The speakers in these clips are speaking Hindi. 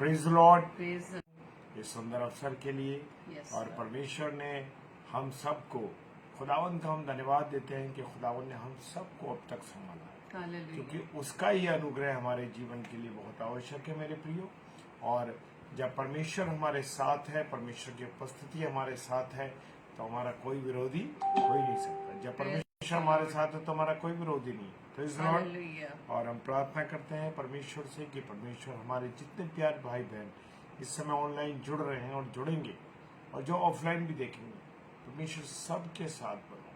Praise Lord. इस सुंदर अवसर के लिए और परमेश्वर ने हम सबको, खुदावन का हम धन्यवाद देते हैं कि खुदावन ने हम सबको अब तक संभाला है, क्योंकि उसका ही अनुग्रह हमारे जीवन के लिए बहुत आवश्यक है मेरे प्रियो। और जब परमेश्वर हमारे साथ है, परमेश्वर की उपस्थिति हमारे साथ है, तो हमारा कोई विरोधी हो ही नहीं सकता। जब परमेश्वर हमारे साथ है तो हमारा कोई विरोधी नहीं। Praise Lord. और हम प्रार्थना करते हैं परमेश्वर से कि परमेश्वर हमारे जितने प्यारे भाई बहन इस समय ऑनलाइन जुड़ रहे हैं और जुड़ेंगे और जो ऑफलाइन भी देखेंगे, परमेश्वर सबके साथ बनो,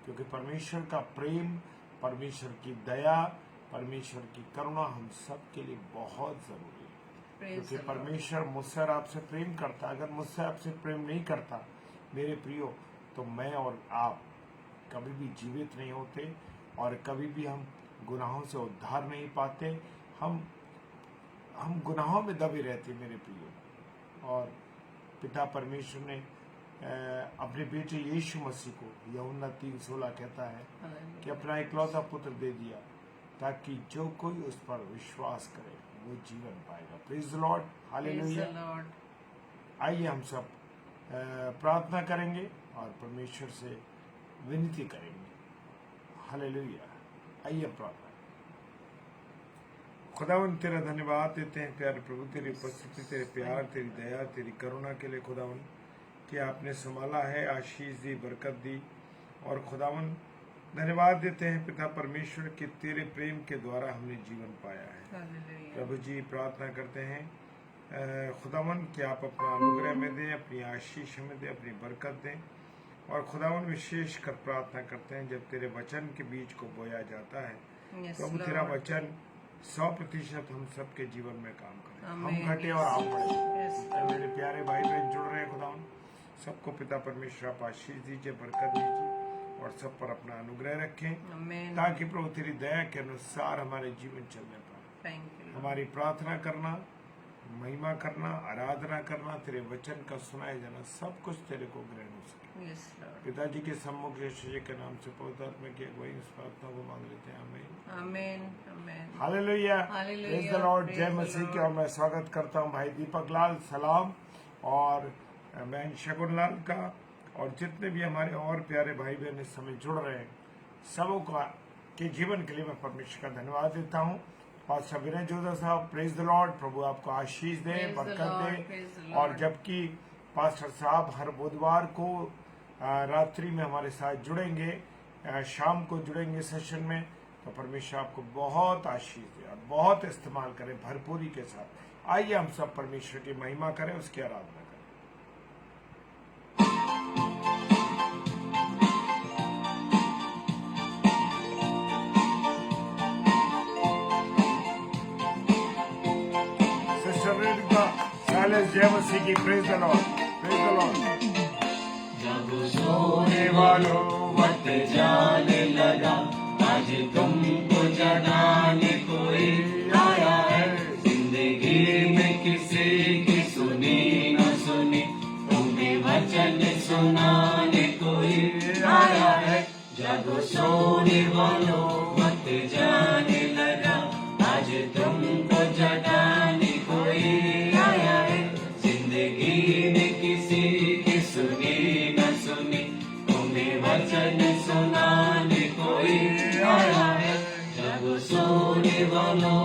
क्योंकि परमेश्वर का प्रेम, परमेश्वर की दया, परमेश्वर की करुणा हम सब के लिए बहुत जरूरी है। क्योंकि परमेश्वर मुझसे और आपसे प्रेम करता। अगर मुझसे आपसे प्रेम नहीं करता मेरे प्रियो, तो मैं और आप कभी भी जीवित नहीं होते और कभी भी हम गुनाहों से उद्धार नहीं पाते। हम गुनाहों में दबे रहते मेरे प्रियो। और पिता परमेश्वर ने अपने बेटे यीशु मसीह को, यूहन्ना 3:16 कहता है कि अपना इकलौता पुत्र दे दिया, ताकि जो कोई उस पर विश्वास करे वो जीवन पाएगा। Praise the Lord, hallelujah. आइए हम सब प्रार्थना करेंगे और परमेश्वर से विनती करेंगे। हालेलुया। आइए प्रार्थना। खुदावन तेरा धन्यवाद देते हैं प्यारे प्रभु, तेरी उपस्थिति, तेरे प्यार, तेरी दया, तेरी करुणा के लिए खुदावन कि आपने संभाला है, आशीष दी, बरकत दी। और खुदावन धन्यवाद देते हैं पिता परमेश्वर कि तेरे प्रेम के द्वारा हमने जीवन पाया है। प्रभु जी प्रार्थना करते हैं खुदावन कि आप अपना अनुग्रह में दें, अपनी आशीष में दें, अपनी बरकत दें। और खुदावन विशेष कर प्रार्थना करते हैं जब तेरे वचन के बीज को बोया जाता है, प्रभु तेरा वचन 100% हम सबके जीवन में काम करें, हम घटे और आप बढ़े। मेरे प्यारे भाई बहन जुड़ रहे हैं, खुदावन सबको पिता परमेश्वर आप आशीष दीजिए, बरकत दीजिए और सब पर अपना अनुग्रह रखें, ताकि प्रभु तेरी दया के अनुसार हमारे जीवन चलने पाए। हमारी प्रार्थना करना, महिमा करना, आराधना करना, तेरे वचन का सुनाए जाना, सब कुछ तेरे को ग्रहण हो सके। पिताजी के सम्मुख यीशु जी के नाम से पवित्र आत्मा की अगुवाई इस प्रार्थना को मांग लेते हैं। आमीन, आमीन, हालेलुया, प्रेज द लॉर्ड। जय मसीह की। और मैं स्वागत करता हूं भाई दीपक लाल, सलाम, और बहन शगुन लाल का, और जितने भी हमारे और प्यारे भाई बहन इस समय जुड़ रहे हैं, सबों का के जीवन के लिए मैं परमेश्वर का धन्यवाद देता हूँ। पास्टर विनय जोधा साहब, प्रेज द लॉर्ड, प्रभु आपको आशीष दे, बरकत दे। और जबकि पास्टर साहब हर बुधवार को रात्रि में हमारे साथ जुड़ेंगे, शाम को जुड़ेंगे सेशन में, तो परमेश्वर आपको बहुत आशीष दे और बहुत इस्तेमाल करें भरपूरी के साथ। आइए हम सब परमेश्वर की महिमा करें, उसकी आराधना करें। सिस्टर रेणुका साइलेंस, जय मसीह की। Praise the Lord, praise the Lord. जब सोने वालों मत जाने लगा, आज तुमको जगाने कोई आया है। जिंदगी में किसी की सुनी न सुनी, तुम्हें वचन सुनाने कोई आया है। जब सोने वालों मत जाने लगा, आज तुमको जगाने कोई आया है। जिंदगी में किसी की सुनी न सुनी, तुम्हें वचन सुनाने कोई आया है। जब सोने वालों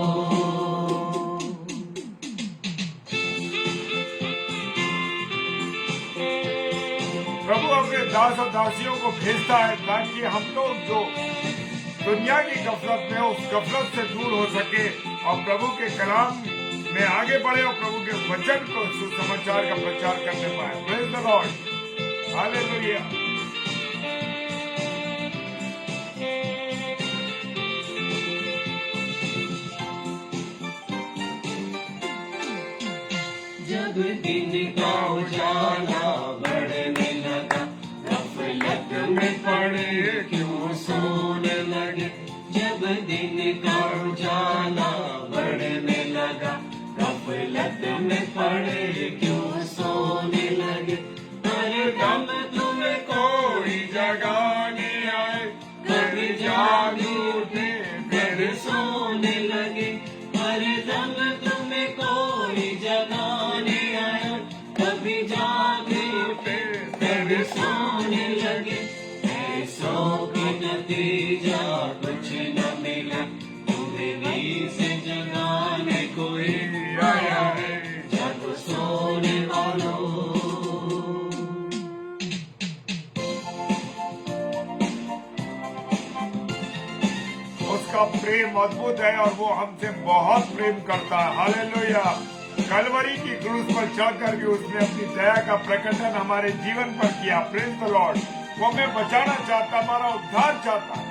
प्रभु अपने दास और दासियों को भेजता है ताकि हम लोग जो दुनिया की गफलत में उस गफलत से दूर हो सके और प्रभु के कलाम में आगे बढ़े और प्रभु के वचन को, सुसमाचार का प्रचार करने पाए। Praise the Lord, hallelujah. जब दिन का उजाला बढ़ने लगा, गफलत में पड़े क्यों सोने लगे। जब दिन का उजाला बढ़ने लगा, गफलत में पड़े क्यों सोने लगे। हर दम तुम्हें कोई जगाने आए, घर जाग उठे फिर सोने लगे। हर दम तुम्हें कोई प्रेम अद्भुत है और वो हमसे बहुत प्रेम करता है। हालेलुया। कलवरी की क्रूस पर चढ़कर भी उसने अपनी दया का प्रकटन हमारे जीवन पर किया। Praise the Lord. वो हमें बचाना चाहता, हमारा उद्धार चाहता है।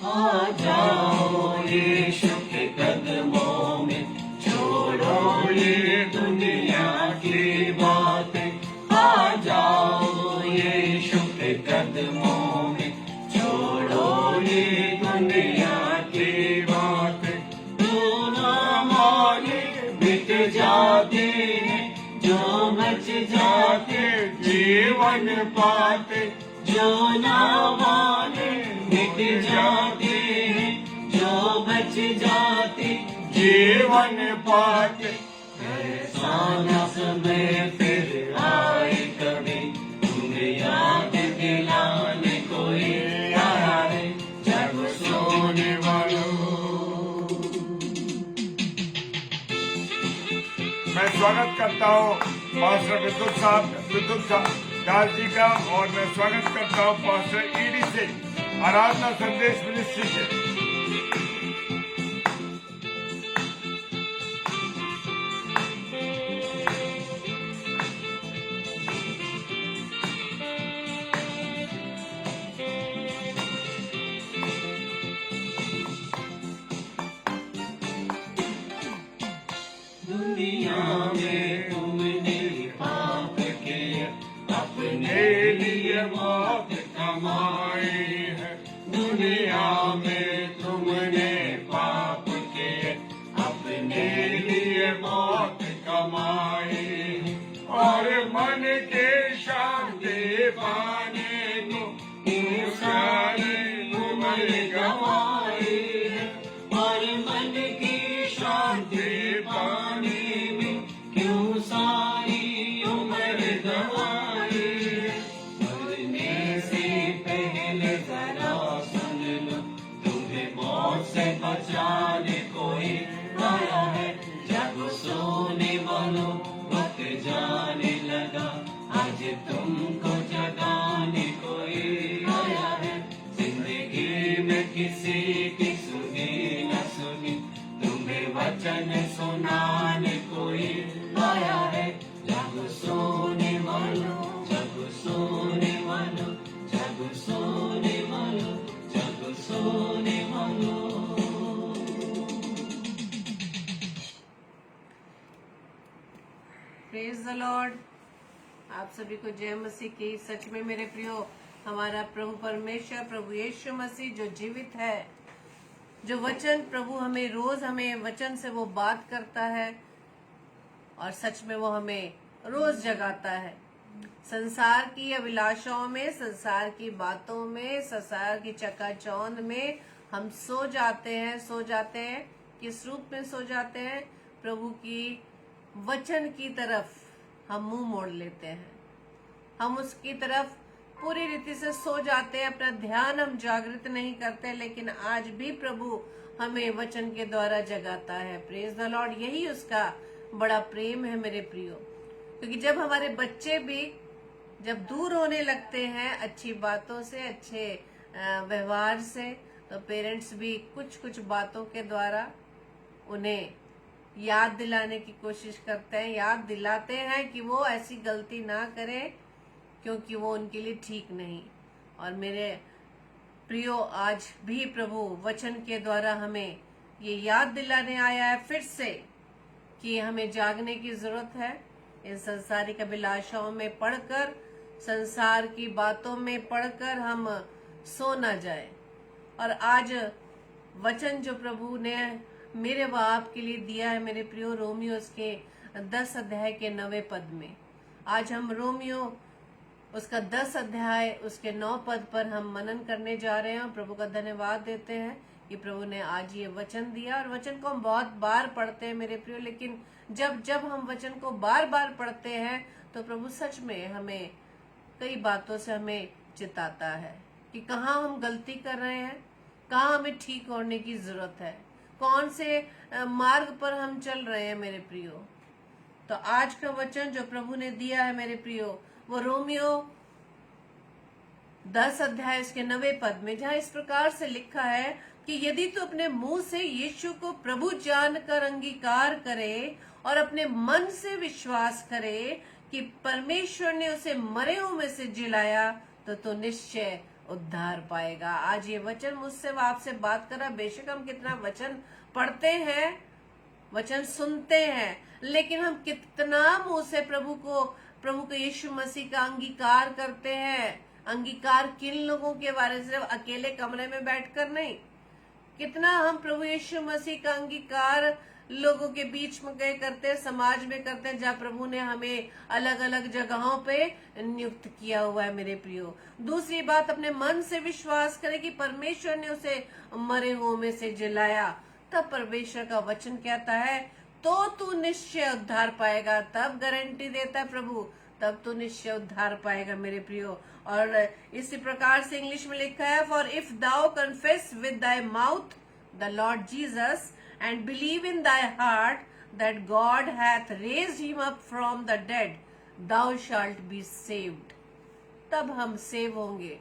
आ जाओ यीशु के कदमों में, छोड़ो ये दुनिया की बातें। आ जाओ यीशु के कदमों में, छोड़ो ये दुनिया की बातें। जो ना माने मिट जाते हैं, जो बच जाते जीवन पाते। जो ना माने मिट जाते हैं, जो बच जाते जीवन पाते। ऐसा न समय फिर आए कभी, तुम्हें याद दिलाने कोई आया है, जब सोने वालों। मैं स्वागत करता हूँ पास्टर विद्युत दास जी का, और मैं स्वागत करता हूँ पास्टर ईडी से, आराधना संदेश मिनिस्ट्री से। दुनिया में तुमने पाप किए, अपने लिए मौत कमाई है। दुनिया में तुमने पाप किए, अपने लिए मौत कमाई है। और मन के शांति पाने को क्यों सारी उम्र गंवाई है। और मन की शांति पाने में क्यों सारी उम्र गंवाई है। मरने से पहले जरा सुन लो, तुम्हें मौत से बचाने कोई आया है। जब सोने वालों वक्त जाने लगा, आज तुमको जगाने कोई आया है। जिंदगी में किसी की सुनी न सुनी, तुम्हें वचन सुनाने कोई आया है। जब सोने वालों, जब सोने वालों, जब सोने वालों, जब सोने वालों। Praise the Lord. आप सभी को जय मसीह की। सच में मेरे प्रियो, हमारा प्रभु परमेश्वर, प्रभु यीशु मसीह जो जीवित है, जो वचन प्रभु हमें वचन से वो बात करता है, और सच में वो हमें रोज जगाता है। संसार की अभिलाषाओं में, संसार की बातों में, संसार की चकाचौंध में हम सो जाते हैं। किस रूप में सो जाते हैं? प्रभु की वचन की तरफ हम मुंह मोड़ लेते हैं, हम उसकी तरफ पूरी रीति से सो जाते हैं। अपना ध्यान हम जागृत नहीं करते, लेकिन आज भी प्रभु हमें वचन के द्वारा जगाता है। Praise the Lord. यही उसका बड़ा प्रेम है मेरे प्रियो। क्योंकि जब हमारे बच्चे भी जब दूर होने लगते हैं अच्छी बातों से, अच्छे व्यवहार से, तो पेरेंट्स भी कुछ बातों के द्वारा उन्हें याद दिलाने की कोशिश करते हैं, याद दिलाते हैं कि वो ऐसी गलती ना करें, क्योंकि वो उनके लिए ठीक नहीं। और मेरे प्रियो, आज भी प्रभु वचन के द्वारा हमें ये याद दिलाने आया है फिर से कि हमें जागने की जरूरत है। इन संसारिक अभिलाषाओं में पढ़कर, संसार की बातों में पढ़कर हम सो न जाए। और आज वचन जो प्रभु ने मेरे व आपके लिए दिया है मेरे प्रियो, रोमियो के 10 अध्याय के 9वें पद में, आज हम रोमियो उसका 10 अध्याय उसके 9 पद पर हम मनन करने जा रहे हैं। और प्रभु का धन्यवाद देते हैं कि प्रभु ने आज ये वचन दिया। और वचन को हम बहुत बार पढ़ते हैं मेरे प्रियो, लेकिन जब हम वचन को बार बार पढ़ते हैं तो प्रभु सच में हमें कई बातों से हमें चिताता है कि कहाँ हम गलती कर रहे हैं, कहाँ हमें ठीक होने की जरूरत है, कौन से मार्ग पर हम चल रहे हैं मेरे प्रियो। तो आज का वचन जो प्रभु ने दिया है मेरे प्रियो, वो रोमियो 10 अध्याय इसके 9वें पद में, जहां इस प्रकार से लिखा है कि यदि तू अपने मुंह से यीशु को प्रभु जानकर अंगीकार करे और अपने मन से विश्वास करे कि परमेश्वर ने उसे मरे हुए में से जिलाया, तो तू निश्चय उद्धार पाएगा। आज ये वचन मुझसे व आपसे बात कर रहा। बेशक हम कितना वचन पढ़ते हैं, वचन सुनते हैं, लेकिन हम कितना मुंह से प्रभु को यीशु मसीह का अंगीकार करते हैं। अंगीकार किन लोगों के बारे में? सिर्फ अकेले कमरे में बैठकर नहीं। कितना हम प्रभु यीशु मसीह का अंगीकार लोगों के बीच में करते हैं, समाज में करते हैं, जहाँ प्रभु ने हमें अलग अलग जगहों पे नियुक्त किया हुआ है मेरे प्रियो। दूसरी बात, अपने मन से विश्वास करें कि परमेश्वर ने उसे मरे हुए में से जिलाया। तब परमेश्वर का वचन कहता है तो तू निश्चय उद्धार पाएगा। तब गारंटी देता है प्रभु, तब तू निश्चय उद्धार पाएगा मेरे प्रियो। और इसी प्रकार से इंग्लिश में लिखा है, for if thou confess with thy mouth the Lord Jesus and believe in thy heart that God hath raised him up from the dead, thou shalt be saved. तब हम सेव होंगे।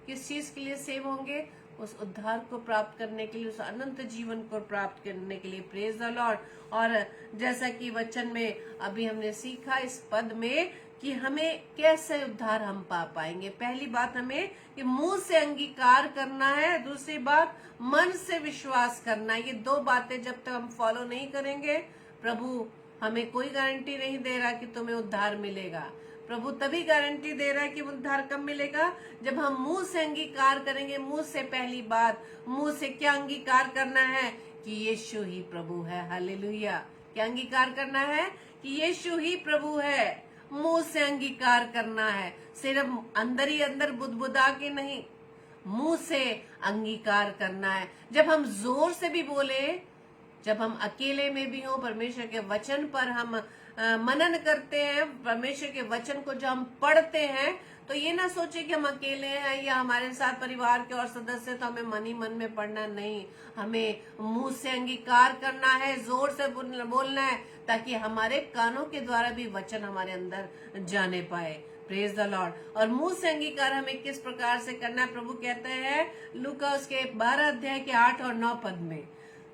किस चीज के लिए सेव होंगे? उस उद्धार को प्राप्त करने के लिए, उस अनंत जीवन को प्राप्त करने के लिए। Praise the Lord. और जैसा कि वचन में अभी हमने सीखा इस पद में कि हमें कैसे उद्धार हम पा पाएंगे। पहली बात, हमें कि मुंह से अंगीकार करना है। दूसरी बात, मन से विश्वास करना है। ये दो बातें जब तक हम फॉलो नहीं करेंगे, प्रभु हमें कोई गारंटी नहीं दे रहा कि तुम्हें उद्धार मिलेगा। प्रभु तभी गारंटी दे रहा है कि उद्धार कब मिलेगा, जब हम मुंह से अंगीकार करेंगे। मुंह से, पहली बात, मुंह से क्या अंगीकार करना है? कि यीशु ही प्रभु है। हालेलुया। क्या अंगीकार करना है? कि यीशु ही प्रभु है। मुंह से अंगीकार करना है, सिर्फ अंदर ही अंदर बुदबुदा के नहीं, मुंह से अंगीकार करना है। जब हम जोर से भी बोले, जब हम अकेले में भी हो, परमेश्वर के वचन पर हम मनन करते हैं, परमेश्वर के वचन को जब हम पढ़ते हैं, तो ये ना सोचे कि हम अकेले हैं या हमारे साथ परिवार के और सदस्य, तो हमें मन ही मन में पढ़ना नहीं। हमें मुंह से अंगीकार करना है, जोर से बोलना है, ताकि हमारे कानों के द्वारा भी वचन हमारे अंदर जाने पाए। Praise the Lord. और मुंह से अंगीकार हमें किस प्रकार से करना है? प्रभु कहते हैं लूका उसके 12 अध्याय के 8 और 9 पद में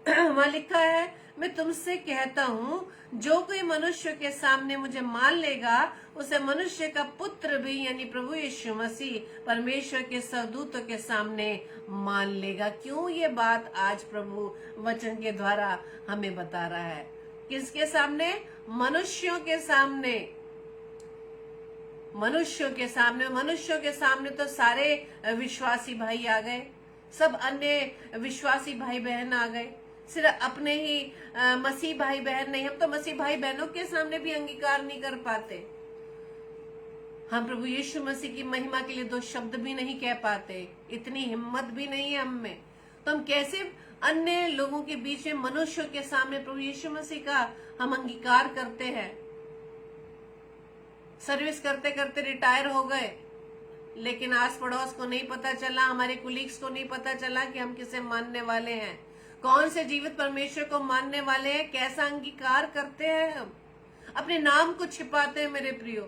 वहां लिखा है, मैं तुमसे कहता हूँ, जो कोई मनुष्य के सामने मुझे मान लेगा, उसे मनुष्य का पुत्र भी, यानी प्रभु यीशु मसीह, परमेश्वर के स्वर्गदूतों के सामने मान लेगा। क्यों ये बात आज प्रभु वचन के द्वारा हमें बता रहा है? किसके सामने? मनुष्यों के सामने। मनुष्यों के सामने। मनुष्यों के सामने तो सारे विश्वासी भाई आ गए, सब अन्य विश्वासी भाई बहन आ गए, सिर्फ अपने ही मसीह भाई बहन नहीं। हम तो मसीह भाई बहनों के सामने भी अंगीकार नहीं कर पाते। हम प्रभु यीशु मसीह की महिमा के लिए 2 शब्द भी नहीं कह पाते, इतनी हिम्मत भी नहीं है हम में। तो हम कैसे अन्य लोगों के बीच में, मनुष्यों के सामने प्रभु यीशु मसीह का हम अंगीकार करते हैं? सर्विस करते करते रिटायर हो गए, लेकिन आस पड़ोस को नहीं पता चला, हमारे कुलीग्स को नहीं पता चला कि हम किसे मानने वाले हैं, कौन से जीवित परमेश्वर को मानने वाले हैं। कैसा अंगीकार करते हैं हम? अपने नाम को छिपाते हैं मेरे प्रियो।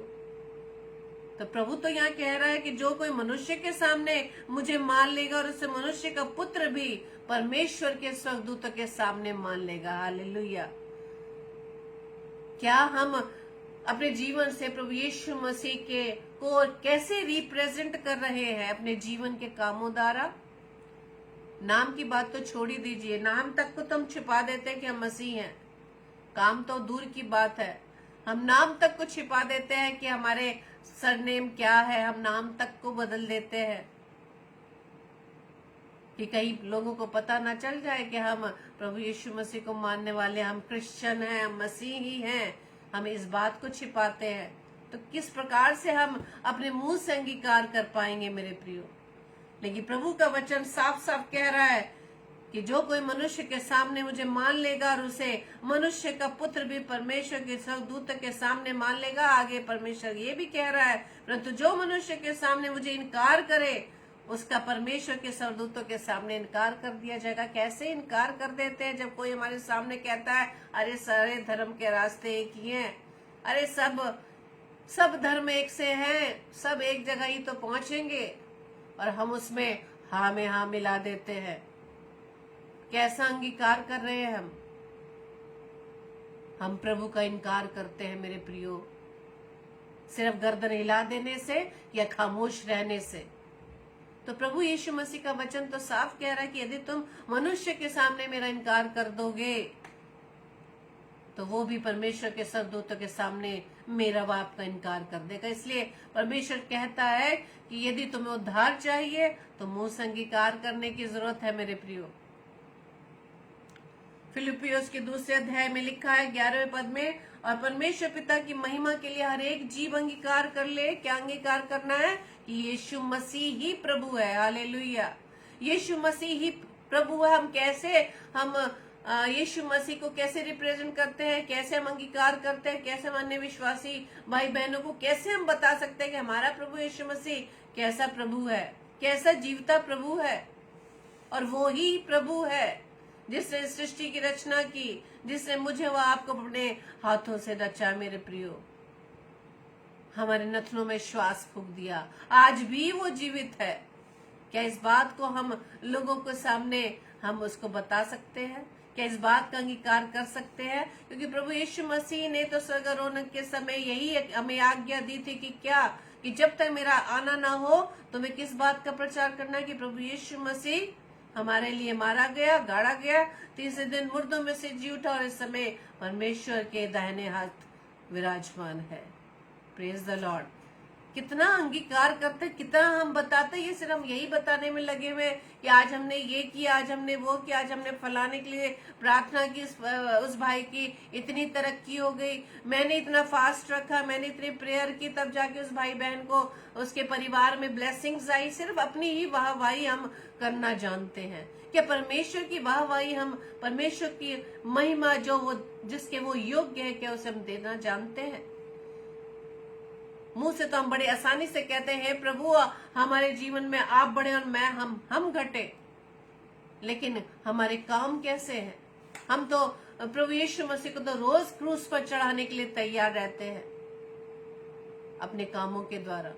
तो प्रभु तो यहाँ कह रहा है कि जो कोई मनुष्य के सामने मुझे मान लेगा, और उससे मनुष्य का पुत्र भी परमेश्वर के स्वर्गदूतों के सामने मान लेगा। हालेलुया। क्या हम अपने जीवन से प्रभु यीशु मसीह के को कैसे रिप्रेजेंट कर रहे हैं अपने जीवन के कामों द्वारा? नाम की बात तो छोड़ ही दीजिए, नाम तक को तो हम छिपा देते हैं कि हम मसीह हैं। काम तो दूर की बात है, हम नाम तक को छिपा देते हैं कि हमारे सरनेम क्या है, हम नाम तक को बदल देते हैं कि कई लोगों को पता ना चल जाए कि हम प्रभु यीशु मसीह को मानने वाले, हम क्रिश्चियन हैं, हम मसीही हैं। हम इस बात को छिपाते हैं, तो किस प्रकार से हम अपने मुंह से अंगीकार कर पाएंगे मेरे प्रियो? लेकिन प्रभु का वचन साफ साफ कह रहा है कि जो कोई मनुष्य के सामने मुझे मान लेगा, और उसे मनुष्य का पुत्र भी परमेश्वर के स्वर्गदूत के सामने मान लेगा। आगे परमेश्वर ये भी कह रहा है, परंतु जो मनुष्य के सामने मुझे इनकार करे, उसका परमेश्वर के स्वर्गदूतों के सामने इनकार कर दिया जाएगा। कैसे इनकार कर देते हैं? जब कोई हमारे सामने कहता है, अरे सारे धर्म के रास्ते एक ही हैं, अरे सब सब धर्म एक से हैं, सब एक जगह ही तो पहुंचेंगे, और हम उसमें हाँ में हाँ मिला देते हैं। कैसा अंगीकार कर रहे हैं हम प्रभु का इनकार करते हैं मेरे प्रियो, सिर्फ गर्दन हिला देने से या खामोश रहने से। तो प्रभु यीशु मसीह का वचन तो साफ कह रहा है कि यदि तुम मनुष्य के सामने मेरा इनकार कर दोगे तो वो भी परमेश्वर के सरदूतों के सामने मेरा बाप का इनकार कर देगा। इसलिए परमेश्वर कहता है कि यदि तुम्हें उद्धार चाहिए तो मुंह से अंगीकार करने की जरूरत है मेरे प्रियो। फिलिपियोस के 2 अध्याय में लिखा है 11वें पद में, और परमेश्वर पिता की महिमा के लिए हर एक जीव अंगीकार कर ले। क्या अंगीकार करना है? कि यीशु मसीह ही प्रभु है। हालेलुया, यीशु मसीह ही प्रभु है। हम कैसे यीशु मसीह को कैसे रिप्रेजेंट करते हैं, कैसे हम अंगीकार करते हैं, कैसे हम अन्य विश्वासी भाई बहनों को कैसे हम बता सकते हैं कि हमारा प्रभु यीशु मसीह कैसा प्रभु है, कैसा जीवता प्रभु है। और वो ही प्रभु है जिसने सृष्टि की रचना की, जिसने मुझे व आपको अपने हाथों से रचा मेरे प्रियो, हमारे नथनों में श्वास फूंक दिया, आज भी वो जीवित है। क्या इस बात को हम लोगों के सामने हम उसको बता सकते हैं? क्या इस बात का अंगीकार कर सकते हैं? क्योंकि प्रभु यीशु मसीह ने तो स्वर्गारोहण के समय यही हमें आज्ञा दी थी कि क्या, कि जब तक मेरा आना ना हो तो मैं किस बात का प्रचार करना है? कि प्रभु यीशु मसीह हमारे लिए मारा गया, गाड़ा गया, तीसरे दिन मुर्दों में से जी उठा, और इस समय परमेश्वर के दाहिने हाथ विराजमान है। Praise the Lord. कितना अंगीकार करते, कितना हम बताते, ये सिर्फ हम यही बताने में लगे हुए कि आज हमने ये किया, आज हमने वो किया, आज हमने फलाने के लिए प्रार्थना की, उस भाई की इतनी तरक्की हो गई, मैंने इतना फास्ट रखा, मैंने इतनी प्रेयर की, तब जाके उस भाई बहन को, उसके परिवार में ब्लेसिंग्स आई। सिर्फ अपनी ही वाहवाही हम करना जानते हैं। क्या परमेश्वर की वाहवाही, हम परमेश्वर की महिमा जो वो जिसके वो योग्य है, क्या उसे हम देना जानते हैं? मुंह से तो हम बड़े आसानी से कहते हैं प्रभु हमारे जीवन में आप बढ़े और मैं हम घटे, लेकिन हमारे काम कैसे हैं? हम तो प्रभु यीशु मसीह को तो रोज क्रूस पर चढ़ाने के लिए तैयार रहते हैं अपने कामों के द्वारा।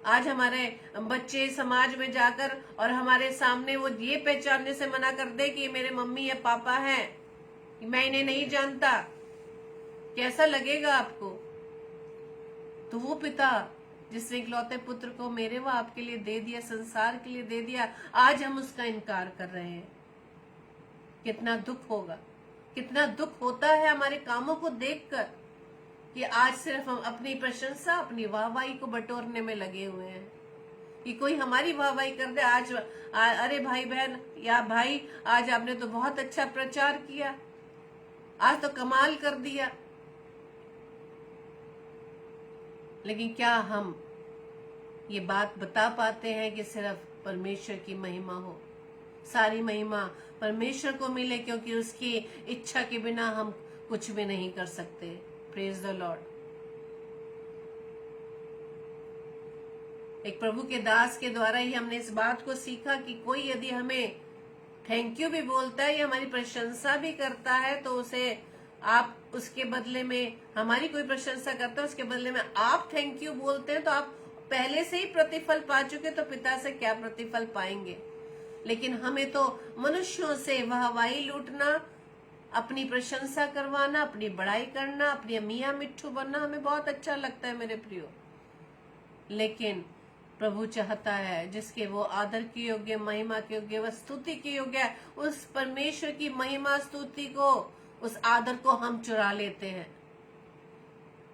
आज हमारे बच्चे समाज में जाकर और हमारे सामने वो ये पहचानने से मना कर दे कि ये मेरे मम्मी या पापा हैं, मैं इन्हें नहीं जानता, कैसा लगेगा आपको? तो वो पिता जिसने इकलौते पुत्र को मेरे व आपके लिए दे दिया, संसार के लिए दे दिया, आज हम उसका इनकार कर रहे हैं। कितना दुख होगा, कितना दुख होता है हमारे कामों को देखकर कि आज सिर्फ हम अपनी प्रशंसा, अपनी वाहवाही को बटोरने में लगे हुए हैं कि कोई हमारी वाहवाही कर दे। आज अरे भाई बहन या भाई, आज आपने तो बहुत अच्छा प्रचार किया, आज तो कमाल कर दिया। लेकिन क्या हम ये बात बता पाते हैं कि सिर्फ परमेश्वर की महिमा हो, सारी महिमा परमेश्वर को मिले, क्योंकि उसकी इच्छा के बिना हम कुछ भी नहीं कर सकते। Praise the Lord. एक प्रभु के दास के द्वारा ही हमने इस बात को सीखा कि कोई यदि हमें थैंक यू भी बोलता है या हमारी प्रशंसा भी करता है, तो उसे आप उसके बदले में, हमारी कोई प्रशंसा करता है उसके बदले में आप थैंक यू बोलते हैं, तो आप पहले से ही प्रतिफल पा चुके, तो पिता से क्या प्रतिफल पाएंगे? लेकिन हमें तो मनुष्यों से वाहवाही लूटना, अपनी प्रशंसा करवाना, अपनी बड़ाई करना, अपनी मियाँ मिट्ठू बनना हमें बहुत अच्छा लगता है मेरे प्रियो। लेकिन प्रभु चाहता है जिसके वो आदर के योग्य, महिमा के योग्य, वह स्तुति के योग्य है, उस परमेश्वर की महिमा स्तुति को, उस आदर को हम चुरा लेते हैं।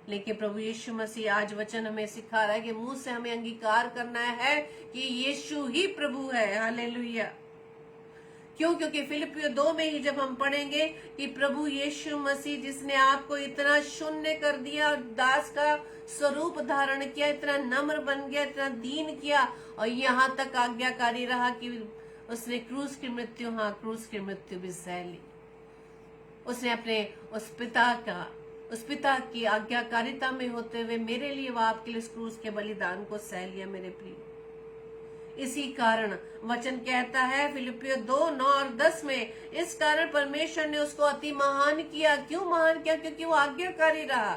लेकिन प्रभु यीशु मसीह आज वचन हमें सिखा रहा है कि मुंह से हमें अंगीकार करना है कि यीशु ही प्रभु है। हालेलुया। क्यों? क्योंकि फिलिपियो 2 में ही जब हम पढ़ेंगे कि प्रभु यीशु मसीह जिसने आपको इतना शून्य कर दिया और दास का स्वरूप धारण किया, इतना नम्र बन गया, इतना दीन किया, और यहाँ तक आज्ञाकारी रहा कि उसने क्रूस की मृत्यु, क्रूस की मृत्यु भी सह ली। उसने अपने उस पिता की आज्ञाकारिता में होते हुए मेरे लिए व आपके लिए उस क्रूस के बलिदान को सह लिया मेरे प्रिय। इसी कारण वचन कहता है फिलिपियो 2:9 और 10 में, इस कारण परमेश्वर ने उसको अति महान किया। क्यों महान किया? क्योंकि वो आज्ञाकारी रहा।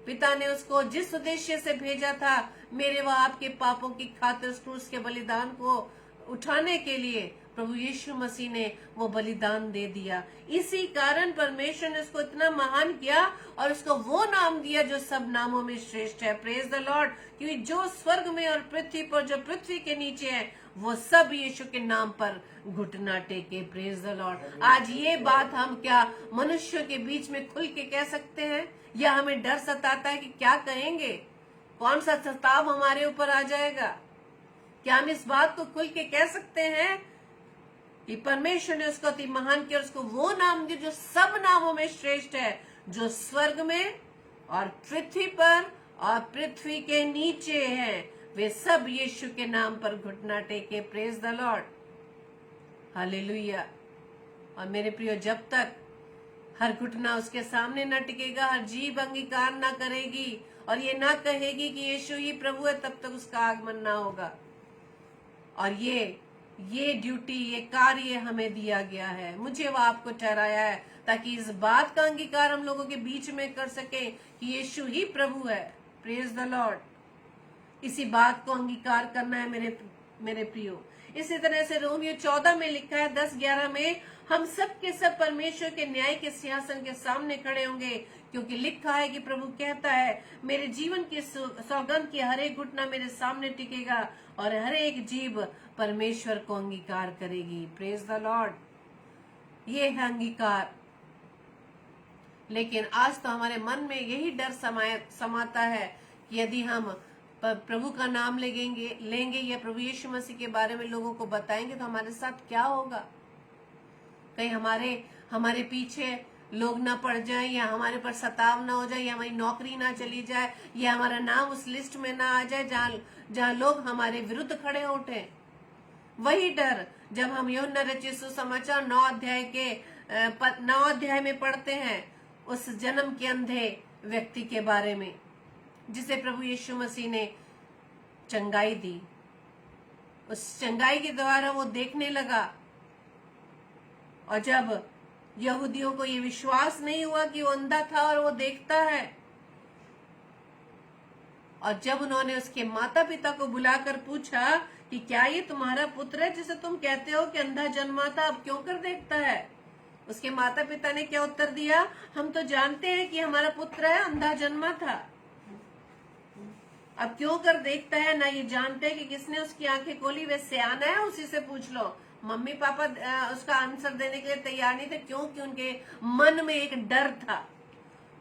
पिता ने उसको जिस उद्देश्य से भेजा था, मेरे व आपके पापों की खातिर उस क्रूस के बलिदान को उठाने के लिए, प्रभु यीशु मसीह ने वो बलिदान दे दिया। इसी कारण परमेश्वर ने उसको इतना महान किया और उसको वो नाम दिया जो सब नामों में श्रेष्ठ है। Praise the Lord. क्योंकि जो स्वर्ग में और पृथ्वी पर, जो पृथ्वी के नीचे है, वो सब यीशु के नाम पर घुटना टेके। Praise the Lord. आज ये बात हम क्या मनुष्यों के बीच में खुल के कह सकते हैं, या हमें डर सताता है कि क्या कहेंगे, कौन सा सताव हमारे ऊपर आ जाएगा? क्या हम इस बात को खुल के कह सकते हैं कि परमेश्वर ने उसको अति महान किया और उसको वो नाम दिया जो सब नामों में श्रेष्ठ है, जो स्वर्ग में और पृथ्वी पर और पृथ्वी के नीचे है, वे सब यीशु के नाम पर घुटना टेके। Praise the Lord, hallelujah. और मेरे प्रियो, जब तक हर घुटना उसके सामने न टिकेगा, हर जीभ अंगीकार न करेगी और ये ना कहेगी कि यीशु ही प्रभु है, तब तक उसका आगमन ना होगा। और ये ड्यूटी, ये कार्य हमें दिया गया है, मुझे व आपको ठहराया है, ताकि इस बात का अंगीकार हम लोगों के बीच में कर सके कि यीशु ही प्रभु है। Praise the Lord. इसी बात को अंगीकार करना है मेरे प्रियो। इसी तरह से रोमियो 14 में लिखा है 10-11 में, हम सब के सब परमेश्वर के न्याय के सिंहासन के सामने खड़े होंगे, क्योंकि लिखा है कि प्रभु कहता है, मेरे जीवन की सौगंध की हर एक घुटना मेरे सामने टिकेगा और हर एक जीभ परमेश्वर को अंगीकार करेगी। Praise the Lord. ये है अंगीकार। लेकिन आज तो हमारे मन में यही डर समाता है कि यदि हम प्रभु का नाम लेंगे या प्रभु यीशु मसीह के बारे में लोगों को बताएंगे तो हमारे साथ क्या होगा? कहीं हमारे पीछे लोग ना पड़ जाए, या हमारे पर सताव ना हो जाए, या हमारी नौकरी ना चली जाए, या हमारा नाम उस लिस्ट में ना आ जाए जहाँ लोग हमारे विरुद्ध खड़े उठे। वही डर जब हम यूहन्ना रचित सुसमाचार 9 अध्याय में पढ़ते हैं, उस जन्म के अंधे व्यक्ति के बारे में जिसे प्रभु यीशु मसीह ने चंगाई दी। उस चंगाई के द्वारा वो देखने लगा, और जब यहूदियों को ये विश्वास नहीं हुआ कि वो अंधा था और वो देखता है, और जब उन्होंने उसके माता पिता को बुलाकर पूछा कि क्या ये तुम्हारा पुत्र है जिसे तुम कहते हो कि अंधा जन्मा था, अब क्यों कर देखता है? उसके माता पिता ने क्या उत्तर दिया? हम तो जानते हैं कि हमारा पुत्र है, अंधा जन्मा था, अब क्यों कर देखता है? ना ये जानते हैं कि किसने उसकी आंखें खोली, वे सियाना है, उसी से पूछ लो। मम्मी पापा उसका आंसर देने के लिए तैयार नहीं थे। क्यों? कि उनके मन में एक डर था,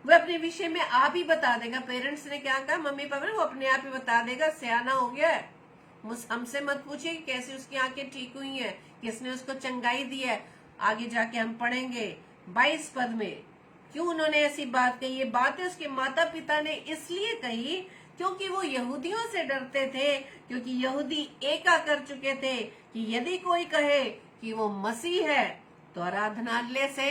वो अपने विषय में आप ही बता देगा। पेरेंट्स ने क्या कहा? मम्मी पापा ने, वो अपने आप ही बता देगा, सियाना हो गया है, हमसे मत पूछिए कि कैसे उसकी आंखें ठीक हुई हैं, किसने उसको चंगाई दी है। आगे जाके हम पढ़ेंगे 22 पद में क्यों उन्होंने ऐसी बात कही। ये बातें उसके माता पिता ने इसलिए कही क्योंकि वो यहूदियों से डरते थे, क्योंकि यहूदी एका कर चुके थे कि यदि कोई कहे कि वो मसीह है तो आराधनालय से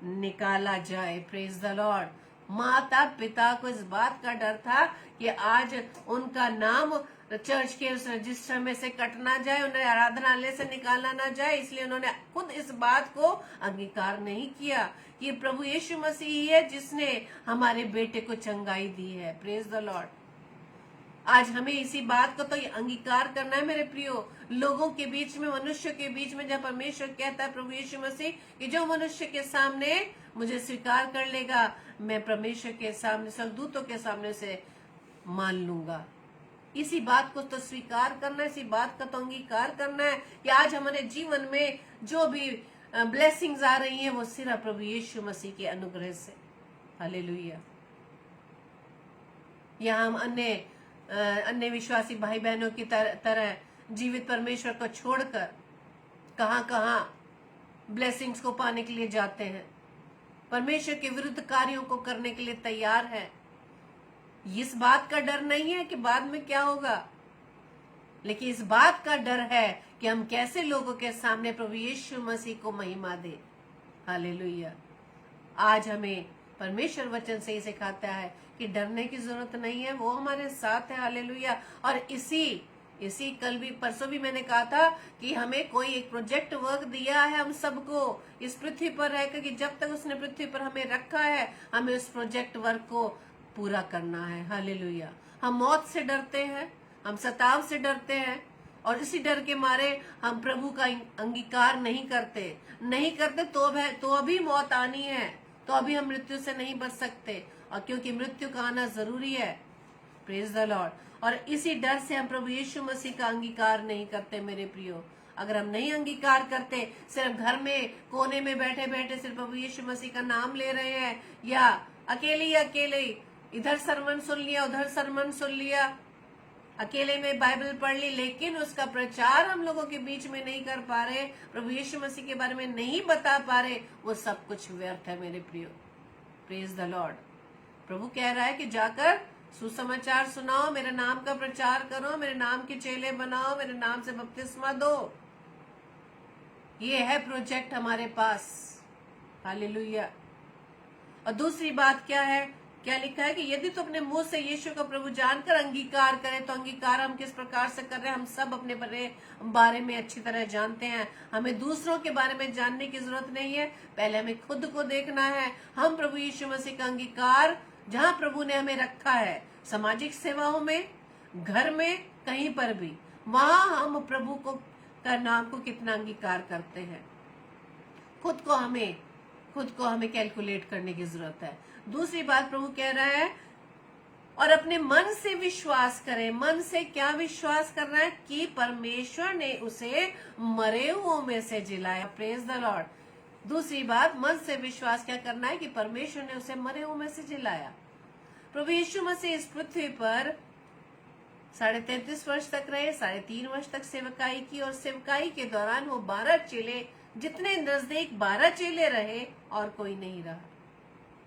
निकाला जाए। Praise the Lord. माता पिता को इस बात का डर था कि आज उनका नाम चर्च के उस रजिस्टर में से कट ना जाए, उन्हें आराधनालय से निकाला ना जाए, इसलिए उन्होंने खुद इस बात को अंगीकार नहीं किया कि प्रभु यीशु मसीह ही है जिसने हमारे बेटे को चंगाई दी है। Praise the Lord. आज हमें इसी बात को तो अंगीकार करना है मेरे प्रियो। लोगों के बीच में, मनुष्य के बीच में, जब परमेश्वर कहता है प्रभु यीशु मसीह कि जो मनुष्य के सामने मुझे स्वीकार कर लेगा, मैं परमेश्वर के सामने, स्वर्गदूतों के सामने से मान लूंगा। इसी बात को तो स्वीकार करना है, इसी बात का तो अंगीकार करना है कि आज हमारे जीवन में जो भी ब्लेसिंग्स आ रही हैं वो सिर्फ प्रभु यीशु मसीह के अनुग्रह से। हालेलुया। यहाँ हम अन्य विश्वासी भाई बहनों की तरह जीवित परमेश्वर को छोड़कर कहां ब्लेसिंग्स को पाने के लिए जाते हैं, परमेश्वर के विरुद्ध कार्यों को करने के लिए तैयार है। इस बात का डर नहीं है कि बाद में क्या होगा, लेकिन इस बात का डर है कि हम कैसे लोगों के सामने प्रभु यीशु मसीह को महिमा दे। हालेलुया। आज हमें परमेश्वर वचन से ही सिखाता है कि डरने की जरूरत नहीं है, वो हमारे साथ है। हालेलुया। और इसी इसी कल भी परसों भी मैंने कहा था कि हमें कोई एक प्रोजेक्ट वर्क दिया है हम सबको इस पृथ्वी पर रहकर, कि जब तक उसने पृथ्वी पर हमें रखा है हमें उस प्रोजेक्ट वर्क को पूरा करना है। हालेलुया। हम मौत से डरते हैं, हम सताव से डरते हैं, और इसी डर के मारे हम प्रभु का अंगीकार नहीं करते तो अभी मौत आनी है, तो अभी हम मृत्यु से नहीं बच सकते, और क्योंकि मृत्यु का आना जरूरी है। Praise the Lord. और इसी डर से हम प्रभु यीशु मसीह का अंगीकार नहीं करते मेरे प्रियो। अगर हम नहीं अंगीकार करते, सिर्फ घर में कोने में बैठे बैठे सिर्फ प्रभु यीशु मसीह का नाम ले रहे हैं, या अकेले इधर सरमन सुन लिया उधर सरमन सुन लिया, अकेले में बाइबल पढ़ ली, लेकिन उसका प्रचार हम लोगों के बीच में नहीं कर पा रहे, प्रभु यीशु मसीह के बारे में नहीं बता पा रहे, वो सब कुछ व्यर्थ है मेरे प्रियो। Praise the Lord. प्रभु कह रहा है कि जाकर सुसमाचार सुनाओ, मेरे नाम का प्रचार करो, मेरे नाम के चेले बनाओ, मेरे नाम से बपतिस्मा दो। ये है प्रोजेक्ट हमारे पास। हालेलुया। और दूसरी बात क्या है, क्या लिखा है कि यदि तो अपने मुंह से यीशु का प्रभु जानकर अंगीकार करें, तो अंगीकार हम किस प्रकार से कर रहे हैं हम सब अपने बारे में अच्छी तरह जानते हैं। हमें दूसरों के बारे में जानने की जरूरत नहीं है, पहले हमें खुद को देखना है। हम प्रभु यीशु मसीह का अंगीकार जहाँ प्रभु ने हमें रखा है, सामाजिक सेवाओं में, घर में, कहीं पर भी, वहां हम प्रभु को का नाम को कितना अंगीकार करते हैं। खुद को हमें कैलकुलेट करने की जरूरत है। दूसरी बात प्रभु कह रहा है, और अपने मन से विश्वास करें। मन से क्या विश्वास करना है? कि परमेश्वर ने उसे मरे हुओं में से जिलाया। Praise the Lord. दूसरी बात, मन से विश्वास क्या करना है? कि परमेश्वर ने उसे मरे हुओं में से जिलाया। प्रभु यीशु मसीह इस पृथ्वी पर 33.5 वर्ष तक रहे, 3.5 वर्ष तक सेवकाई की, और सेवकाई के दौरान वो 12 चेले, जितने नजदीक 12 चेले रहे और कोई नहीं रहा।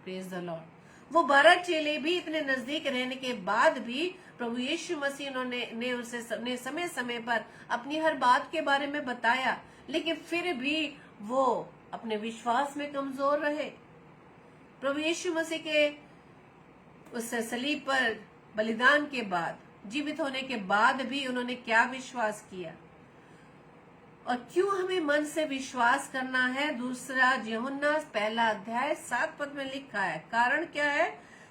Praise the Lord. वो 12 चेले भी इतने नजदीक रहने के बाद भी प्रभु यीशु मसीह ने उसे समय समय पर अपनी हर बात के बारे में बताया, लेकिन फिर भी वो अपने विश्वास में कमजोर रहे। प्रभु यीशु मसीह के उस सलीब पर बलिदान के बाद, जीवित होने के बाद भी उन्होंने क्या विश्वास किया, और क्यों हमें मन से विश्वास करना है? दूसरा यूहन्ना 1 अध्याय 7 पद में लिखा है। कारण क्या है?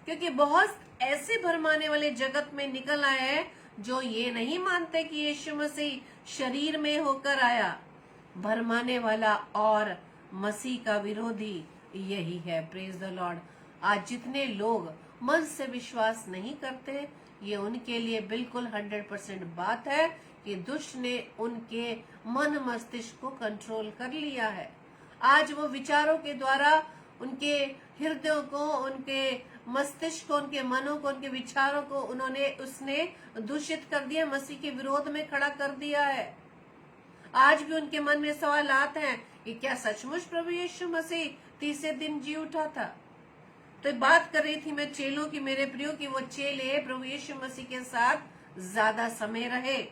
क्योंकि बहुत ऐसे भरमाने वाले जगत में निकल आए हैं जो ये नहीं मानते कि यीशु मसीह शरीर में होकर आया। भरमाने वाला और मसीह का विरोधी यही है। Praise the Lord. आज जितने लोग मन से विश्वास नहीं करते, ये उनके लिए बिल्कुल 100% बात है कि दुष्ट ने उनके मन मस्तिष्क को कंट्रोल कर लिया है। आज वो विचारों के द्वारा उनके हृदयों को, उनके मस्तिष्क को, उनके मनों को, उनके विचारों को उसने दूषित कर दिया, मसीह के विरोध में खड़ा कर दिया है। आज भी उनके मन में सवाल आते हैं कि क्या सचमुच प्रभु यीशु मसीह तीसरे दिन जी उठा था? तो बात कर रही थी मैं चेलों की मेरे प्रियो, की वो चेले प्रभु यीशु मसीह के साथ ज्यादा समय रहे।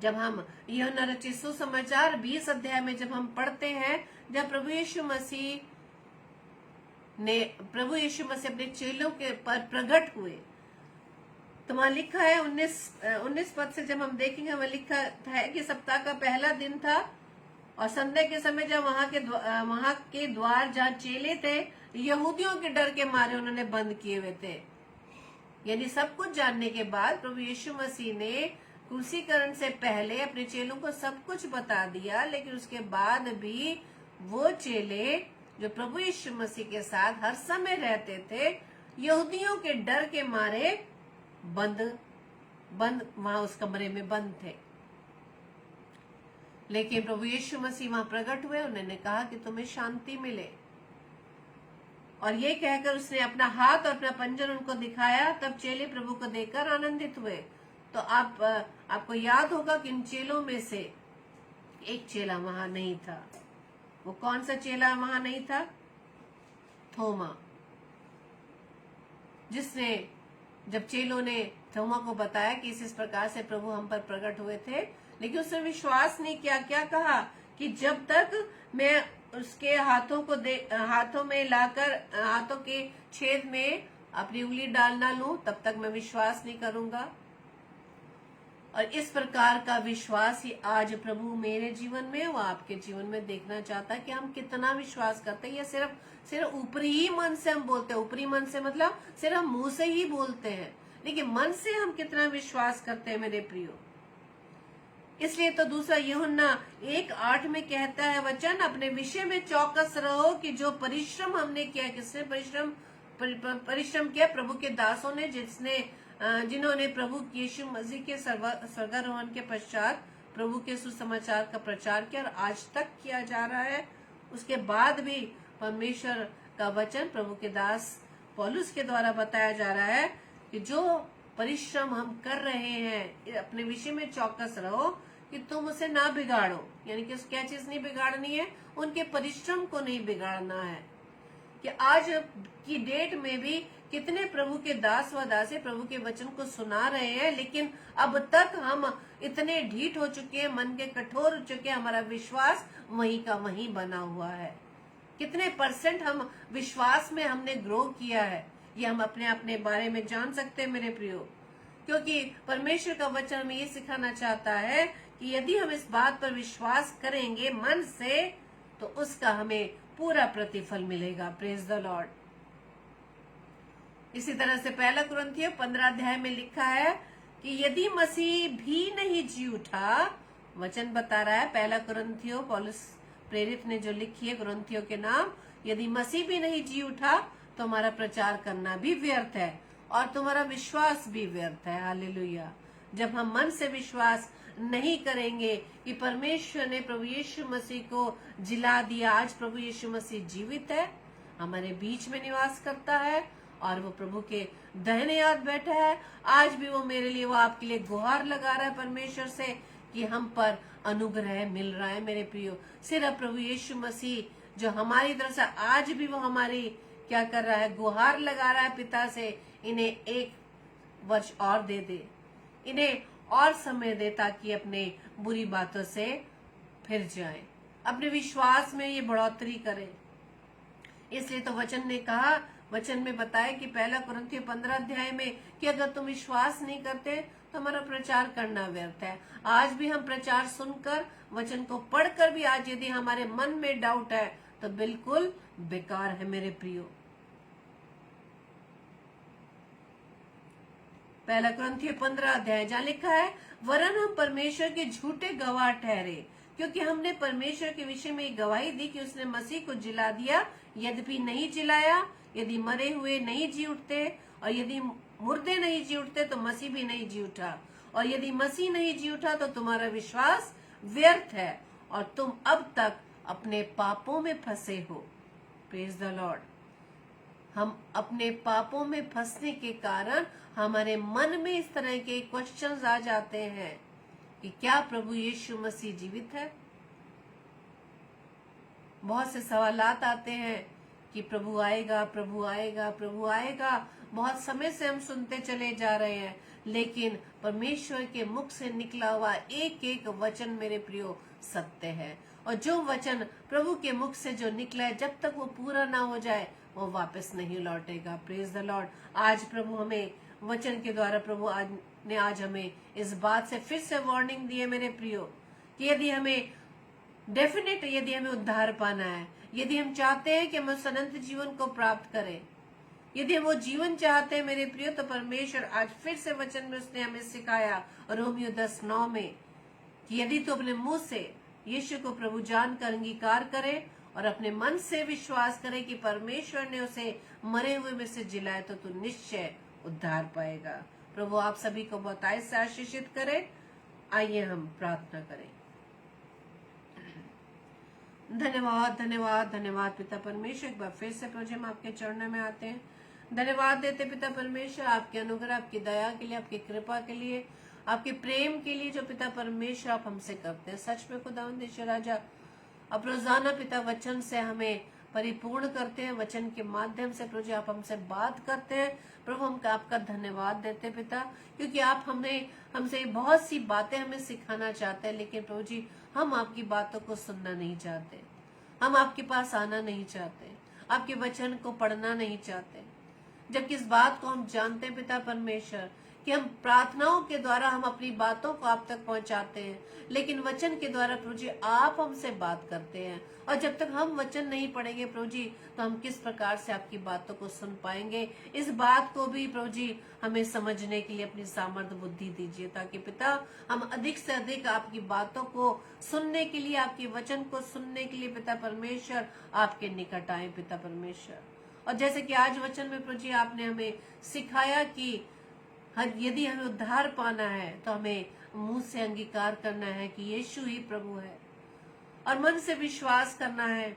जब हम यूहन्ना रचित सुसमाचार 20 अध्याय में जब हम पढ़ते हैं, जब प्रभु यीशु मसीह अपने चेलों के पर प्रकट हुए, तो वहां लिखा है 19 पद से जब हम देखेंगे, वहां लिखा है कि सप्ताह का पहला दिन था, और संध्या के समय जब वहां के द्वार जहाँ चेले थे, यहूदियों के डर के मारे उन्होंने बंद किए हुए थे। यानी सब कुछ जानने के बाद प्रभु यीशु मसीह ने क्रूसीकरण से पहले अपने चेलों को सब कुछ बता दिया, लेकिन उसके बाद भी वो चेले जो प्रभु यीशु मसीह के साथ हर समय रहते थे, यहूदियों के डर के मारे बंद वहां उस कमरे में बंद थे। लेकिन प्रभु यीशु मसीह वहां प्रकट हुए, उन्होंने कहा कि तुम्हें शांति मिले, और ये कहकर उसने अपना हाथ और अपना पंजर उनको दिखाया। तब चेले प्रभु को देखकर आनंदित हुए। तो आपको याद होगा कि इन चेलों में से एक चेला वहां नहीं था। वो कौन सा चेला वहां नहीं था? थोमा, जिसने जब चेलों ने थोमा को बताया कि इस प्रकार से प्रभु हम पर प्रकट हुए थे, लेकिन उसने विश्वास नहीं किया। क्या कहा कि जब तक मैं उसके हाथों में लाकर हाथों के छेद में अपनी उंगली डालना लूं, तब तक मैं विश्वास नहीं करूंगा। और इस प्रकार का विश्वास ही आज प्रभु मेरे जीवन में व आपके जीवन में देखना चाहता है कि हम कितना विश्वास करते हैं। या सिर्फ सिर्फ ऊपरी ही मन से हम बोलते हैं। ऊपरी मन से मतलब सिर्फ हम मुंह से ही बोलते हैं, लेकिन मन से हम कितना विश्वास करते हैं मेरे प्रियो। इसलिए तो दूसरा यूहन्ना 1:8 में कहता है वचन, अपने विषय में चौकस रहो कि जो परिश्रम हमने किया, किसने परिश्रम किया? प्रभु के दासों ने, जिन्होंने प्रभु यीशु मसीह के स्वर्गारोहण के पश्चात प्रभु के सुसमाचार का प्रचार किया और आज तक किया जा रहा है। उसके बाद भी परमेश्वर का वचन प्रभु के दास पौलुस के द्वारा बताया जा रहा है कि जो परिश्रम हम कर रहे हैं, अपने विषय में चौकस रहो कि तुम उसे ना बिगाड़ो। यानी कि क्या चीज नहीं बिगाड़नी है? उनके परिश्रम को नहीं बिगाड़ना है। कि आज की डेट में भी कितने प्रभु के दास व दासी प्रभु के वचन को सुना रहे हैं, लेकिन अब तक हम इतने ढीठ हो चुके हैं, मन के कठोर हो चुके हैं, हमारा विश्वास वहीं का वहीं बना हुआ है। कितने % हम विश्वास में हमने ग्रो किया है, ये हम अपने बारे में जान सकते हैं मेरे प्रियो। क्योंकि परमेश्वर का वचन हमें ये सिखाना चाहता है कि यदि हम इस बात पर विश्वास करेंगे मन से, तो उसका हमें पूरा प्रतिफल मिलेगा। Praise the Lord. इसी तरह से 1 कुरिन्थियों 15 अध्याय में लिखा है कि यदि मसीह भी नहीं जी उठा, वचन बता रहा है 1 कुरिन्थियों, पौलुस प्रेरित ने जो लिखी है कुरिन्थियों के नाम, यदि मसीह भी नहीं जी उठा तो हमारा प्रचार करना भी व्यर्थ है और तुम्हारा विश्वास भी व्यर्थ है। हालेलुया। जब हम मन से विश्वास नहीं करेंगे कि परमेश्वर ने प्रभु यीशु मसीह को जिला दिया, आज प्रभु यीशु मसीह जीवित है, हमारे बीच में निवास करता है और वो प्रभु के दाहिने हाथ बैठा है। आज भी वो मेरे लिए, वो आपके लिए गुहार लगा रहा है परमेश्वर से कि हम पर अनुग्रह मिल रहा है मेरे प्रियो। सिर्फ प्रभु यीशु मसीह जो हमारी तरफ से आज भी वो हमारी क्या कर रहा है? गुहार लगा रहा है पिता से, इन्हें 1 वर्ष और दे दे, इन्हें और समय दे ताकि अपने बुरी बातों से फिर जाएं, अपने विश्वास में ये बढ़ोतरी करें। इसलिए तो वचन ने कहा, वचन में बताया कि 1 कुरिन्थियों 15 अध्याय में कि अगर तुम विश्वास नहीं करते तो हमारा प्रचार करना व्यर्थ है। आज भी हम प्रचार सुनकर, वचन को पढ़कर भी आज यदि हमारे मन में डाउट है तो बिल्कुल बेकार है मेरे प्रियो। 1 कुरिन्थियों 15 अध्याय जहाँ लिखा है, वरन हम परमेश्वर के झूठे गवाह ठहरे, क्योंकि हमने परमेश्वर के विषय में गवाही दी कि उसने मसीह को जिला दिया, यद्यपि नहीं जिलाया। यदि मरे हुए नहीं जी उठते और यदि मुर्दे नहीं जी उठते तो मसीह भी नहीं जी उठा, और यदि मसीह नहीं जी उठा तो तुम्हारा विश्वास व्यर्थ है और तुम अब तक अपने पापों में फंसे हो। Praise the Lord. हम अपने पापों में फंसने के कारण हमारे मन में इस तरह के क्वेश्चंस आ जाते हैं कि क्या प्रभु यीशु मसीह जीवित है? बहुत से सवालात आते हैं कि प्रभु आएगा, प्रभु आएगा, प्रभु आएगा। बहुत समय से हम सुनते चले जा रहे हैं, लेकिन परमेश्वर के मुख से निकला हुआ एक एक वचन मेरे प्रियो सत्य है। और जो वचन प्रभु के मुख से जो निकला है, जब तक वो पूरा ना हो जाए वो वापस नहीं लौटेगा। Praise the Lord. आज प्रभु हमें वचन के द्वारा प्रभु आज हमें इस बात से फिर से वार्निंग दी है मेरे प्रियो कि यदि हमें यदि हमें उद्धार पाना है, यदि हम चाहते हैं कि हम उस अनंत जीवन को प्राप्त करें, यदि हम वो जीवन चाहते हैं मेरे प्रियो, तो परमेश्वर आज फिर से वचन में उसने हमें सिखाया रोमियो 10:9 में कि यदि तू अपने मुंह से यीशु को प्रभु जानकर अंगीकार करे और अपने मन से विश्वास करे कि परमेश्वर ने उसे मरे हुए में से जिलाया, तो तू निश्चय उद्धार पाएगा। प्रभु आप सभी को बहुत से आशीषित करे। आइए हम प्रार्थना करें। धन्यवाद धन्यवाद धन्यवाद पिता परमेश्वर। एक बार फिर से प्रभु हम आपके चरणों में आते हैं, धन्यवाद देते पिता परमेश्वर आपके अनुग्रह, आपकी दया के लिए, आपकी कृपा के लिए, आपके प्रेम के लिए जो पिता परमेश्वर आप हमसे करते हैं। सच में खुदावंद ईश्वर राजा, अब रोजाना पिता वचन से हमें परिपूर्ण करते हैं, वचन के माध्यम से प्रभु जी आप हमसे बात करते हैं। प्रभु हम आपका धन्यवाद देते हैं पिता, क्योंकि आप हमसे बहुत सी बातें हमें सिखाना चाहते हैं, लेकिन प्रभु जी हम आपकी बातों को सुनना नहीं चाहते, हम आपके पास आना नहीं चाहते, आपके वचन को पढ़ना नहीं चाहते, जबकि इस बात को हम जानते हैं पिता परमेश्वर कि हम प्रार्थनाओं के द्वारा हम अपनी बातों को आप तक पहुंचाते हैं, लेकिन वचन के द्वारा प्रभु जी आप हमसे बात करते हैं। और जब तक हम वचन नहीं पढ़ेंगे प्रभु जी, तो हम किस प्रकार से आपकी बातों को सुन पाएंगे। इस बात को भी प्रभु जी हमें समझने के लिए अपनी सामर्थ्य बुद्धि दीजिए, ताकि पिता हम अधिक से अधिक आपकी बातों को सुनने के लिए, आपके वचन को सुनने के लिए पिता परमेश्वर आपके निकट आए पिता परमेश्वर। और जैसे कि आज वचन में प्रभु जी आपने हमें सिखाया कि यदि हमें उद्धार पाना है तो हमें मुंह से अंगीकार करना है कि यीशु ही प्रभु है, और मन से विश्वास करना है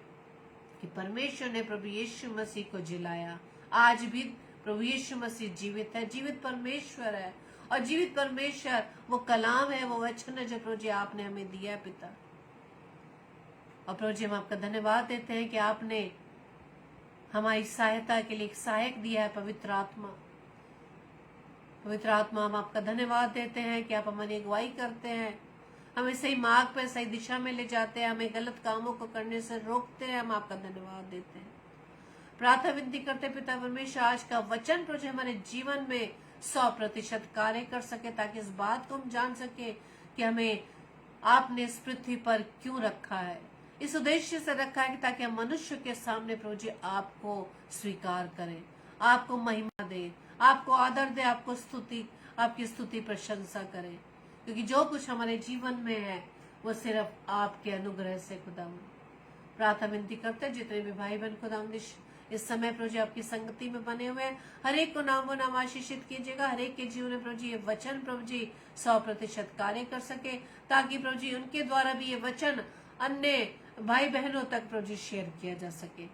कि परमेश्वर ने प्रभु यीशु मसीह को जिलाया। आज भी प्रभु यीशु मसीह जीवित है, जीवित परमेश्वर है, और जीवित परमेश्वर वो कलाम है, वो वचन है जो प्रभु जी आपने हमें दिया है पिता। और प्रभु जी हम आपका धन्यवाद देते हैं कि आपने हमारी सहायता के लिए एक सहायक दिया है, पवित्र आत्मा। पवित्र आत्मा हम आपका धन्यवाद देते हैं कि आप हमारी अगुवाई करते हैं, हमें सही मार्ग पर सही दिशा में ले जाते हैं, हमें गलत कामों को करने से रोकते हैं। हम आपका धन्यवाद देते हैं। प्रार्थना विनती करते पिता परमेश्वर, आज का वचन प्रभु हमारे जीवन में 100% कार्य कर सके, ताकि इस बात को हम जान सके कि हमें आपने इस पृथ्वी पर क्यों रखा है। इस उद्देश्य से रखा है कि ताकि हम मनुष्य के सामने प्रभु जी आपको स्वीकार करें, आपको महिमा दे, आपको आदर दे, आपको स्तुति, आपकी स्तुति प्रशंसा करें, क्योंकि जो कुछ हमारे जीवन में है वो सिर्फ आपके अनुग्रह से खुदावन। प्रार्थना विनती करते जितने भी भाई बहन खुदावन इस समय प्रभु जी आपकी संगति में बने हुए हैं, हर एक को नाम व नाम आशीषित कीजिएगा। हर एक के जीवन में प्रभु जी ये वचन प्रभु जी 100% कार्य कर सके, ताकि प्रभु जी उनके द्वारा भी ये वचन अन्य भाई बहनों तक प्रभु जी शेयर किया जा सके,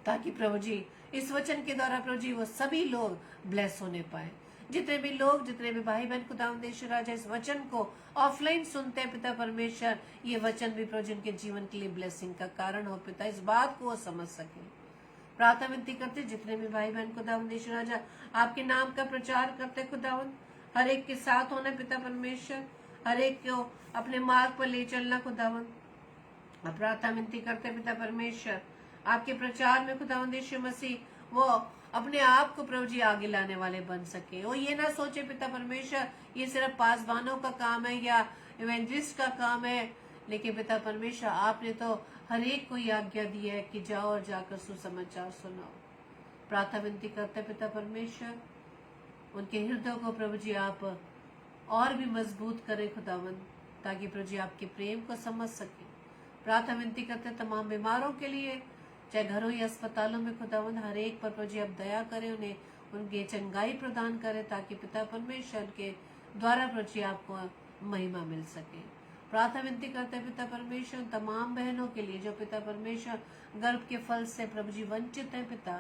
ताकि प्रभु जी इस वचन के द्वारा प्रभु जी वो सभी लोग ब्लेस होने पाए। जितने भी लोग, जितने भी भाई बहन खुदावंद राजा इस वचन को ऑफलाइन सुनते हैं पिता परमेश्वर, ये वचन भी प्रभु जी उनके जीवन के लिए ब्लेसिंग का कारण हो पिता, इस बात को वो समझ सके। प्रार्थना विनती करते जितने भी भाई बहन खुदावंद राजा आपके नाम का प्रचार करते खुदावंद, हर एक के साथ होना पिता परमेश्वर, हर एक को अपने मार्ग पर ले चलना खुदावंद। प्रार्थना विनती करते पिता परमेश्वर, आपके प्रचार में खुदावंद यीशु मसीह वो अपने आप को प्रभु जी आगे लाने वाले बन सके। वो ये ना सोचे पिता परमेश्वर ये सिर्फ पासवानों का काम है या इवेंजलिस्ट का काम है, लेकिन पिता परमेश्वर आपने तो हर एक को ये आज्ञा दी है कि जाओ और जाकर सुसमाचार सुनाओ। प्रार्थना विनती करते पिता परमेश्वर, उनके हृदय को प्रभु जी आप और भी मजबूत करें खुदावंद, ताकि प्रभु जी आपके प्रेम को समझ सके। प्रार्थना विनती करते तमाम बीमारों के लिए, चाहे घरों या अस्पतालों में खुदावंद, हर एक पर प्रभु जी आप दया करें, उन्हें उनके चंगाई प्रदान करें, ताकि पिता परमेश्वर के द्वारा प्रभु जी आपको महिमा मिल सके। प्रार्थना विनती करते हैं पिता परमेश्वर तमाम बहनों के लिए जो पिता परमेश्वर गर्भ के फल से प्रभु जी वंचित है पिता,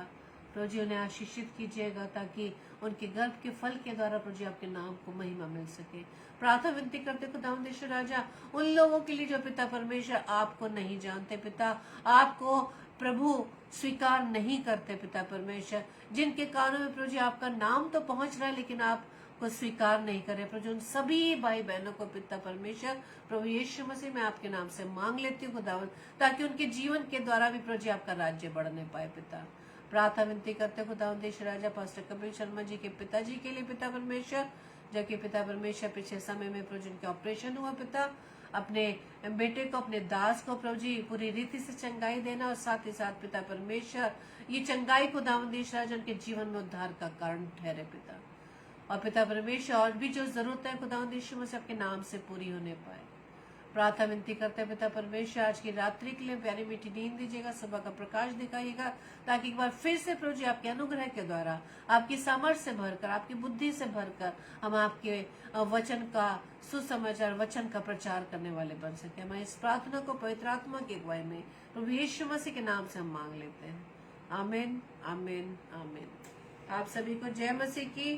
प्रभु जी उन्हें आशीषित कीजिएगा, ताकि उनके गर्भ के फल के द्वारा प्रभु जी आपके नाम को महिमा मिल सके। प्रार्थना विनती करते खुदावंद राजा उन लोगों के लिए जो पिता परमेश्वर आपको नहीं जानते पिता, आपको प्रभु स्वीकार नहीं करते पिता परमेश्वर, जिनके कानों में प्रभु जी आपका नाम तो पहुंच रहा है लेकिन आप को स्वीकार नहीं करे प्रभु, उन सभी भाई बहनों को पिता परमेश्वर प्रभु यीशु मसीह मैं आपके नाम से मांग लेती हूँ खुदावंद, ताकि उनके जीवन के द्वारा भी प्रभु जी आपका राज्य बढ़ने पाए पिता। प्रार्थना विनती करते खुदावंद राजा पास्टर कपिल शर्मा जी के पिताजी के लिए पिता परमेश्वर, जबकि पिता परमेश्वर पिछले समय में प्रभु जिनके ऑपरेशन हुआ पिता, अपने बेटे को, अपने दास को प्रभु जी पूरी रीति से चंगाई देना, और साथ ही साथ पिता परमेश्वर ये चंगाई खुदावंद राजा उनके जीवन में उद्धार का कारण ठहरे पिता। और पिता परमेश्वर और भी जो जरूरत है खुदावंद यीशु मसीह आपके नाम से पूरी होने पाए। प्रार्थना विनती करते हैं पिता परमेश्वर आज की रात्रि के लिए प्यारी मीठी नींद दीजिएगा, सुबह का प्रकाश दिखाइएगा, ताकि एक बार फिर से प्रभु जी आपके अनुग्रह के द्वारा, आपकी सामर्थ्य से भरकर, आपकी बुद्धि से भरकर हम आपके वचन का सुसमाचार, वचन का प्रचार करने वाले बन सके। हमारी इस प्रार्थना को पवित्र आत्मा की अगुवाई में प्रभु यीशु मसीह के नाम से हम मांग लेते हैं। आमीन, आमीन, आमीन। आप सभी को जय मसीह की।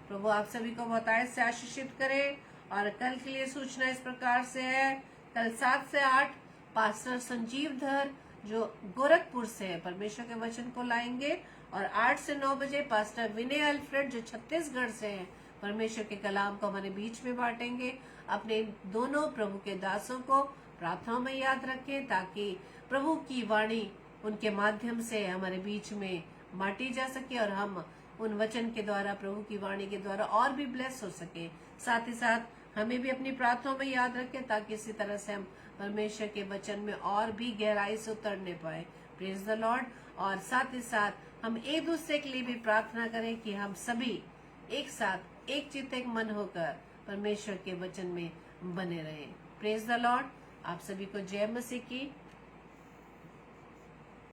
प्रभु आप सभी को बहुतायत से आशीषित करे। और कल के लिए सूचना इस प्रकार से है, कल 7 से 8 पास्टर संजीव धर जो गोरखपुर से है परमेश्वर के वचन को लाएंगे, और 8 से 9 बजे पास्टर विनय अल्फ्रेड जो छत्तीसगढ़ से है परमेश्वर के कलाम को हमारे बीच में बांटेंगे। अपने दोनों प्रभु के दासों को प्रार्थना में याद रखें, ताकि प्रभु की वाणी उनके माध्यम से हमारे बीच में बांटी जा सके और हम उन वचन के द्वारा, प्रभु की वाणी के द्वारा और भी ब्लेस हो सके। साथ ही साथ हमें भी अपनी प्रार्थनाओं में याद रखें, ताकि इसी तरह से हम परमेश्वर के वचन में और भी गहराई से उतरने पाए। Praise the Lord. और साथ ही साथ हम एक दूसरे के लिए भी प्रार्थना करें कि हम सभी एक साथ एक चित्त एक मन होकर परमेश्वर के वचन में बने रहें। Praise the Lord. आप सभी को जय मसीह की।